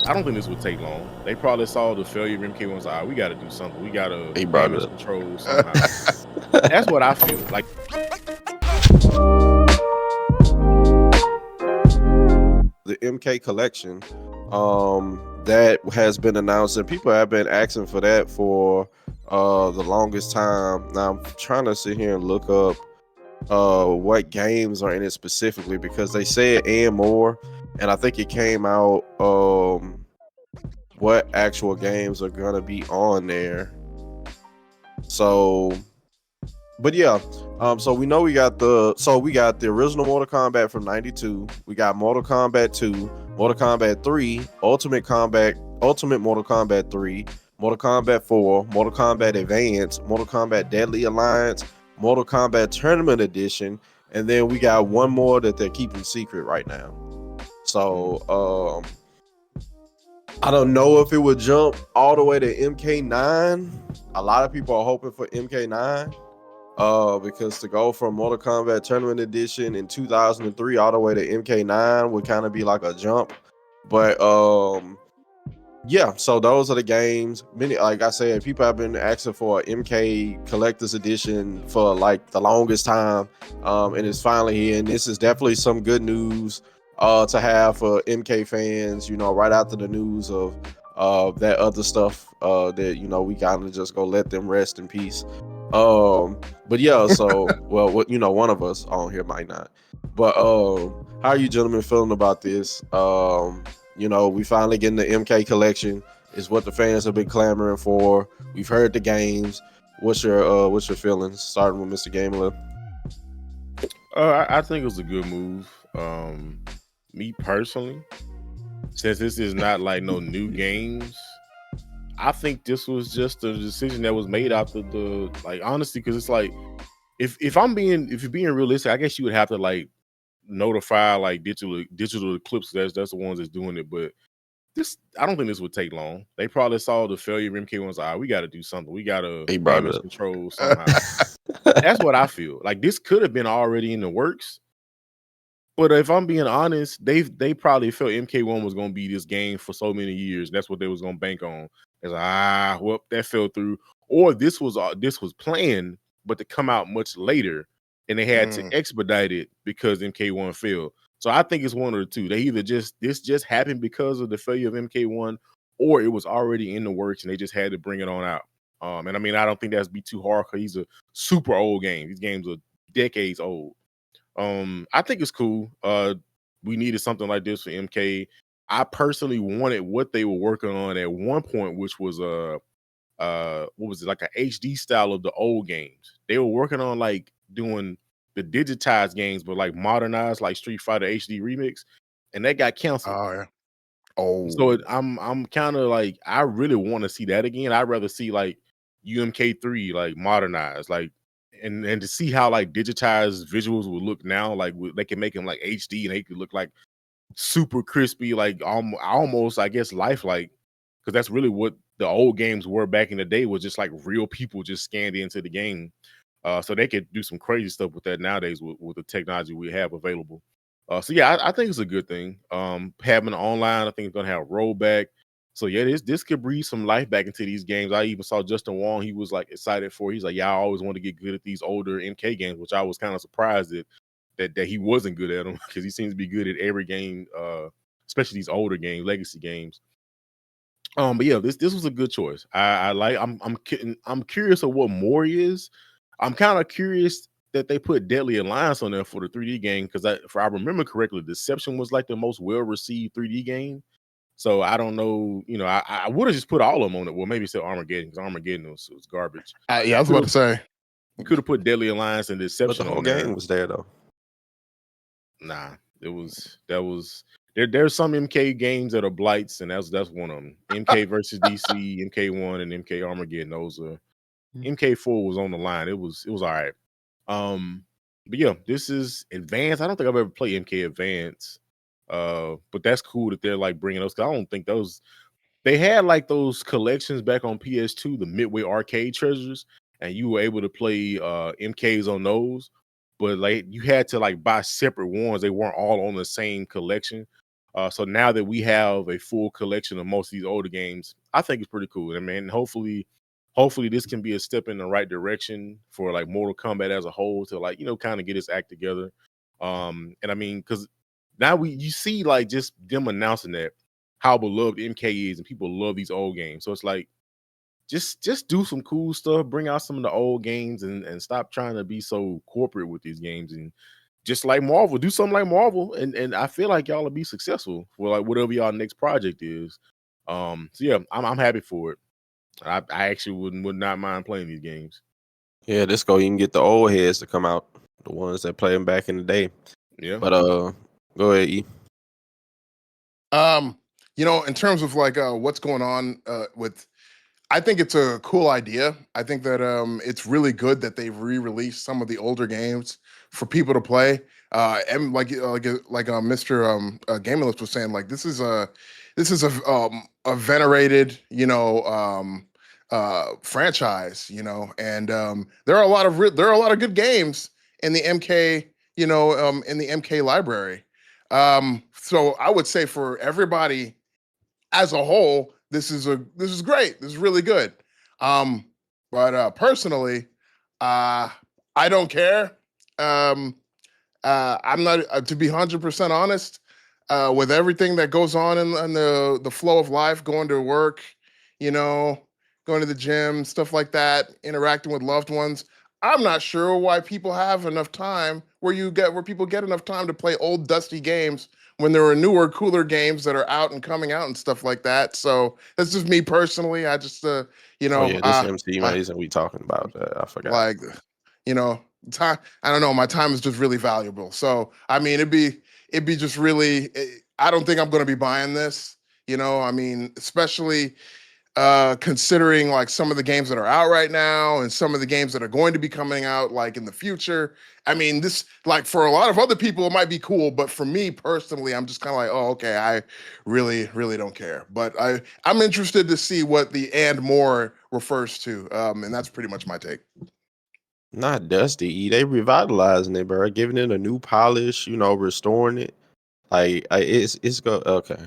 I don't think this would take long. They probably saw the failure of MK1 was like, we got to do something. We got to He brought it damage up. control somehow. That's what I feel like. The MK collection that has been announced, and people have been asking for that for the longest time. Now I'm trying to sit here and look up what games are in it specifically, because they said and more, and I think it came out what actual games are gonna be on there. So but yeah, so we know we got the original Mortal Kombat from '92. We got Mortal Kombat 2, Mortal Kombat 3, Ultimate Mortal Kombat 3, Mortal Kombat 4, Mortal Kombat Advance, Mortal Kombat Deadly Alliance, Mortal Kombat Tournament Edition, and then we got one more that they're keeping secret right now. So I don't know if it would jump all the way to MK9. A lot of people are hoping for MK9. Because to go from Mortal Kombat Tournament Edition in 2003 all the way to MK9 would kind of be like a jump. But yeah, so those are the games. Many, like I said, people have been asking for an MK Collector's Edition for like the longest time, and it's finally here. And this is definitely some good news to have for MK fans. You know, right after the news of that other stuff that we gotta just go let them rest in peace. But yeah, so well, one of us on here might not. But how are you gentlemen feeling about this? We finally getting the MK collection is what the fans have been clamoring for. We've heard the games. What's your feelings? Starting with Mr. Gamelin. I think it was a good move. Me personally, since this is not like no new games, I think this was just a decision that was made after the honestly, because it's like if you're being realistic, I guess you would have to like notify like digital Eclipse. That's the ones that's doing it, but I don't think this would take long. They probably saw the failure of MK1 was like, we got to do something. We got to He brought it damage up. control somehow. That's what I feel. Like this could have been already in the works. But if I'm being honest, they probably felt MK1 was going to be this game for so many years. That's what they was going to bank on. It's like, well, that fell through. Or this was planned, but to come out much later, and they had to expedite it because MK1 failed. So I think it's one or the two. They either this just happened because of the failure of MK1, or it was already in the works and they just had to bring it on out. And I mean, I don't think that's be too hard because he's a super old game. These games are decades old. I think it's cool. We needed something like this for MK. I personally wanted what they were working on at one point, which was what was it, like a HD style of the old games. They were working on like doing the digitized games, but like modernized, like Street Fighter HD remix, and that got canceled. Oh yeah. Oh, So I'm kind of like, I really want to see that again. I'd rather see like UMK3 like modernized, like and to see how like digitized visuals will look now. Like they can make them like HD and they could look like super crispy, like almost I guess lifelike, because that's really what the old games were back in the day, was just like real people just scanned into the game. So they could do some crazy stuff with that nowadays with the technology we have available. So yeah, I think it's a good thing. Having online, I think it's gonna have rollback. So yeah, this could breathe some life back into these games. I even saw Justin Wong; he was like excited for. He's like, yeah, I always want to get good at these older MK games, which I was kind of surprised that he wasn't good at them, because he seems to be good at every game, especially these older games, legacy games. But yeah, this was a good choice. I'm curious of what more is. I'm kind of curious that they put Deadly Alliance on there for the 3D game, because if I remember correctly, Deception was like the most well received 3D game. So I don't know, I would have just put all of them on it. Well, maybe still Armageddon, because Armageddon was garbage. yeah, I was about to say. You could have put Deadly Alliance and Deception But the whole on there. game was there though. Nah, there's some MK games that are blights, and that's one of them. MK versus DC, MK1, and MK Armageddon. Those are MK4 was on the line. It was all right. But yeah, this is Advance. I don't think I've ever played MK Advance. But that's cool that they're like bringing those, because I don't think they had like those collections back on PS2, the Midway Arcade Treasures, and you were able to play MKs on those. But like you had to like buy separate ones. They weren't all on the same collection. So now that we have a full collection of most of these older games, I think it's pretty cool. I mean, hopefully this can be a step in the right direction for like Mortal Kombat as a whole to like, kind of get its act together. And I mean, because now you see like just them announcing that how beloved MK is and people love these old games. So it's like, just do some cool stuff, bring out some of the old games and stop trying to be so corporate with these games, and just like Marvel, do something like Marvel, and I feel like y'all will be successful for like whatever y'all next project is. So yeah, I'm happy for it. I actually would not mind playing these games. Yeah, this go you can get the old heads to come out, the ones that play them back in the day. Yeah. But go ahead, E. In terms of like what's going on with, I think it's a cool idea. I think that it's really good that they've re-released some of the older games for people to play. And like Mr. Gamerless was saying, like this is a venerated franchise, and there are a lot of good games in the MK in the MK library. So I would say for everybody as a whole, this is great. This is really good. But personally, I don't care. I'm not to be 100% honest. With everything that goes on in the flow of life, going to work, you know, going to the gym, stuff like that, interacting with loved ones. I'm not sure why people have enough time where people get enough time to play old dusty games when there are newer, cooler games that are out and coming out and stuff like that. So that's just me personally. I just Oh yeah, this MC I, Mason we talking about. I forgot. like time. I don't know. My time is just really valuable. So I mean, it'd be just really. I don't think I'm going to be buying this. I mean, especially considering like some of the games that are out right now and some of the games that are going to be coming out like in the future. I mean, this like for a lot of other people it might be cool, but for me personally, I'm just kind of like, oh, okay, I really, really don't care. But I'm interested to see what the and more refers to, and that's pretty much my take. Not dusty. E. They revitalizing it, bro. Giving it a new polish. Restoring it. Like it's go okay.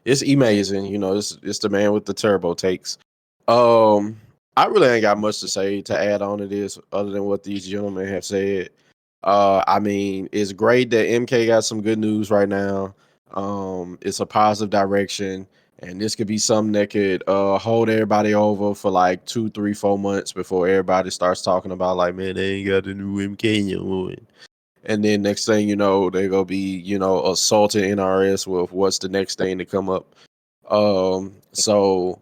It's amazing. It's the man with the turbo takes. I really ain't got much to say to add on to this other than what these gentlemen have said. I mean, it's great that MK got some good news right now. It's a positive direction, and this could be something that could hold everybody over for like 2, 3, 4 months before everybody starts talking about like, man, they ain't got the new MK. And then next thing you know, they're gonna be, assaulting NRS with what's the next thing to come up. So